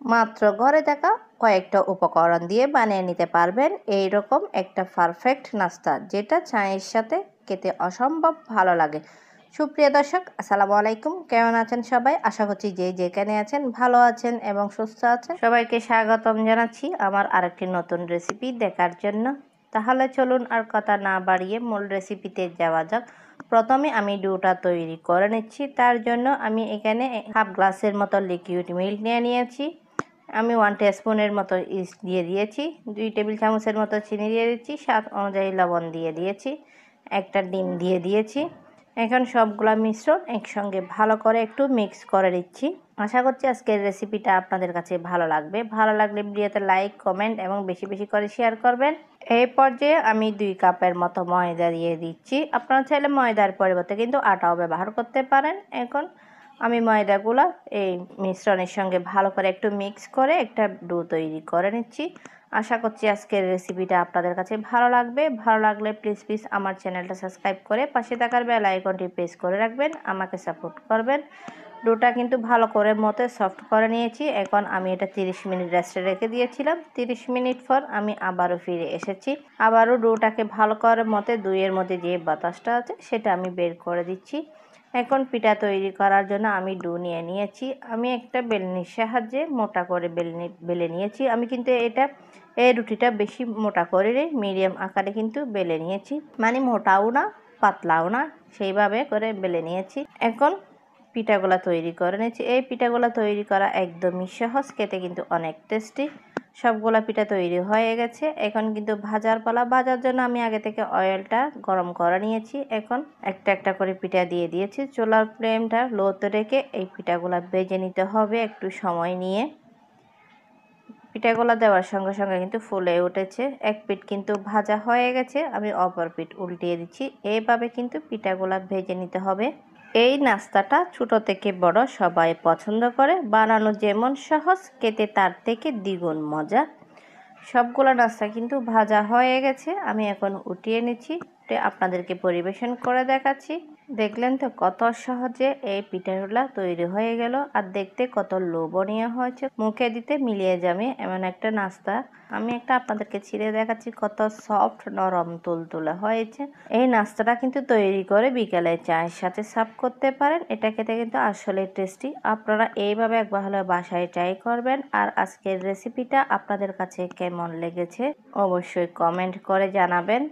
মাত্র ঘরে থাকা কয়েকটা উপকরণ দিয়ে বানিয়ে নিতে পারবেন এই রকম একটা পারফেক্ট নাস্তা, যেটা চায়ের সাথে খেতে অসম্ভব ভালো লাগে। সুপ্রিয় দর্শক, আসসালামু আলাইকুম। কেমন আছেন সবাই? আশা করছি যে যেখানে আছেন ভালো আছেন এবং সুস্থ আছেন। সবাইকে স্বাগতম জানাচ্ছি আমার আরেকটি নতুন রেসিপি দেখার জন্য। তাহলে চলুন আর কথা না বাড়িয়ে মূল রেসিপিতে যাওয়া যাক। প্রথমে আমি ডোটা তৈরি করে নিচ্ছি। তার জন্য আমি এখানে হাফ গ্লাসের মতো লিকুইড মিল্ক নিয়েছি। আমি 1 টিস্পুনের মতো ইস্ট দিয়ে দিয়েছি, 2 টেবিল চামচের মতো চিনি দিয়ে দিচ্ছি, স্বাদ অনুযায়ী লবণ দিয়ে দিয়েছি, একটা ডিম দিয়ে দিয়েছি। এখন সবগুলা মিশ্রণ একসঙ্গে ভালো করে একটু মিক্স করে দিচ্ছি। আশা করছি আজকের রেসিপিটা আপনাদের কাছে ভালো লাগবে। ভালো লাগলে ভিডিওতে লাইক, কমেন্ট এবং বেশি বেশি করে শেয়ার করবেন। এই পর্যায়ে আমি 2 কাপের মতো ময়দা দিয়ে দিচ্ছি। আপনারা চাইলে ময়দার পরিবর্তে কিন্তু আটাও ব্যবহার করতে পারেন। এখন আমি ময়দাগুলো এই মিশ্রণের সঙ্গে ভালো করে একটু মিক্স করে একটা ডো তৈরি করে নিচ্ছি। আশা করছি আজকের রেসিপিটা আপনাদের কাছে ভালো লাগবে। ভালো লাগলে প্লিজ আমার চ্যানেলটা সাবস্ক্রাইব করে পাশে থাকার বেল আইকনটি প্রেস করে রাখবেন, আমাকে সাপোর্ট করবেন। ডোটা কিন্তু ভালো করে মতে সফট করে নিয়েছি। এখন আমি এটা 30 মিনিট রেস্টে রেখে দিয়েছিলাম। 30 মিনিট পর আমি আবারও ফিরে এসেছি। আবারও ডোটাকে ভালো করে মতে দুইয়ের মধ্যে যে বাতাসটা আছে সেটা আমি বের করে দিচ্ছি। এখন পিঠা তৈরি করার জন্য আমি ডো নিয়েছি। আমি একটা বেলনির সাহায্যে মোটা করে বেলে নিয়েছি। আমি কিন্তু এই রুটিটা বেশি মোটা করে মিডিয়াম আকারে কিন্তু বেলে নিয়েছি, মানে মোটাও না পাতলাও না, সেইভাবে করে বেলে নিয়েছি। এখন পিঠাগুলা তৈরি করে নিয়েছি। এই পিঠাগুলা তৈরি করা একদমই সহজ, খেতে কিন্তু অনেক টেস্টি। সবগুলা পিঠা তৈরি হয়ে গেছে। এখন কিন্তু ভাজার পালা। ভাজার জন্য আমি আগে থেকে অয়েলটা গরম করে নিয়েছি। এখন একটা একটা করে পিঠা দিয়ে দিয়েছি। চুলার ফ্লেমটা লোতে রেখে এই পিঠাগুলা ভেজে নিতে হবে একটু সময় নিয়ে। পিঠাগুলা দেওয়ার সঙ্গে সঙ্গে কিন্তু ফুলে উঠেছে। এক পিঠ কিন্তু ভাজা হয়ে গেছে, আমি অপর পিঠ উল্টিয়ে দিচ্ছি। এইভাবে কিন্তু পিঠাগুলা ভেজে নিতে হবে। এই নাস্তাটা ছোট থেকে বড় সবাই পছন্দ করে। বানানো যেমন সহজ, খেতে তার থেকে দ্বিগুণ মজা। সবগুলো নাস্তা কিন্তু ভাজা হয়ে গেছে। আমি এখন উঠিয়ে নিচ্ছি, আপনাদেরকে পরিবেশন করে দেখাচ্ছি। দেখলেন তো কত সহজে এই পিঠাগুলা তৈরি হয়ে গেল, আর দেখতে কত লোভনীয় হয়েছে। মুখে দিতে মিলিয়ে যাবে এমন একটা নাস্তা। আমি একটা আপনাদেরকে ছিঁড়ে দেখাচ্ছি, কত সফট নরম তুলতুলে হয়েছে। এই নাস্তাটা কিন্তু তৈরি করে বিকেলে চায়ের সাথে সার্ভ করতে পারেন। এটা খেতে কিন্তু আসলে টেস্টি। আপনারা এইভাবে একবার হলে বাসায় ট্রাই করবেন। আর আজকের রেসিপিটা আপনাদের কাছে কেমন লেগেছে অবশ্যই কমেন্ট করে জানাবেন।